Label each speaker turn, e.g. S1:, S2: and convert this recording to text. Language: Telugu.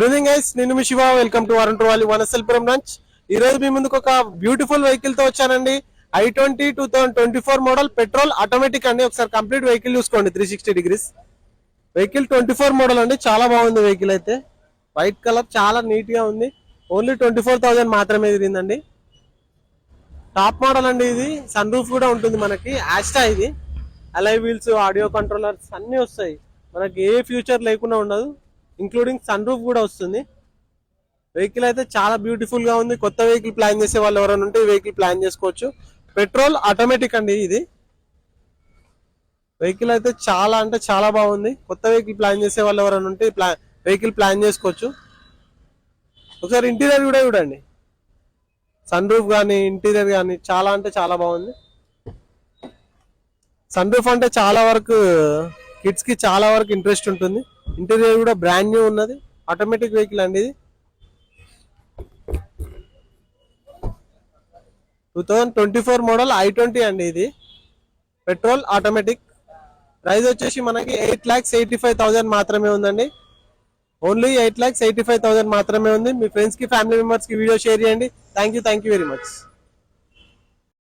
S1: గుడ్ ఈవినింగ్ గైస్, నేను మీ శివ. వెల్కమ్ టు వారంట్రోవాలి వనసల్పురం బ్రాంచ్. ఈ రోజు మీ ముందుకు ఒక బ్యూటిఫుల్ వెహికల్ తో వచ్చానండి. i20 2024 మోడల్ పెట్రోల్ ఆటోమేటిక్ అండి. ఒకసారి కంప్లీట్ వెహికల్ చూసుకోండి. 360 డిగ్రీస్ వెహికల్ 24 మోడల్ అండి. చాలా బాగుంది వెహికల్ అయితే. వైట్ కలర్ చాలా నీట్ గా ఉంది. ఓన్లీ 24,000 మాత్రమే తిరిగిందండి. టాప్ మోడల్ అండి ఇది. సన్ రూఫ్ కూడా ఉంటుంది మనకి. ఆస్టా ఇది. అలై వీల్స్, ఆడియో కంట్రోలర్స్ అన్ని వస్తాయి మనకి. ఏ ఫ్యూచర్ లేకుండా ఉండదు. ఇంక్లూడింగ్ సన్ రూఫ్ కూడా వస్తుంది. వెహికల్ అయితే చాలా బ్యూటిఫుల్ గా ఉంది. కొత్త వెహికల్ ప్లాన్ చేసే వాళ్ళు ఎవరైనా ఉంటే ఈ వెహికల్ ప్లాన్ చేసుకోవచ్చు. పెట్రోల్ ఆటోమేటిక్ అండి ఇది. వెహికల్ అయితే చాలా అంటే చాలా బాగుంది. కొత్త వెహికల్ ప్లాన్ చేసే వాళ్ళు ఎవరైనా ఉంటే వెహికల్ ప్లాన్ చేసుకోవచ్చు. ఒకసారి ఇంటీరియర్ కూడా చూడండి. సన్ రూఫ్ కానీ ఇంటీరియర్ కానీ చాలా అంటే చాలా బాగుంది. సన్ రూఫ్ అంటే చాలా వరకు కిడ్స్ కి చాలా వరకు ఇంట్రెస్ట్ ఉంటుంది. ఇంటీరియర్ కూడా బ్రాండ్ న్యూ ఉన్నది. ఆటోమేటిక్ వెహికల్ అండి ఇది. 2024 మోడల్ i20 అండి ఇది. Petrol automatic. ప్రైస్ వచ్చేసి మనకి 8,85,000 మాత్రమే ఉందండి. ఓన్లీ 8,85,000 మాత్రమే ఉంది. మీ ఫ్రెండ్స్ కి, ఫ్యామిలీ మెంబర్స్ కి వీడియో షేర్ చేయండి. Thank you very much.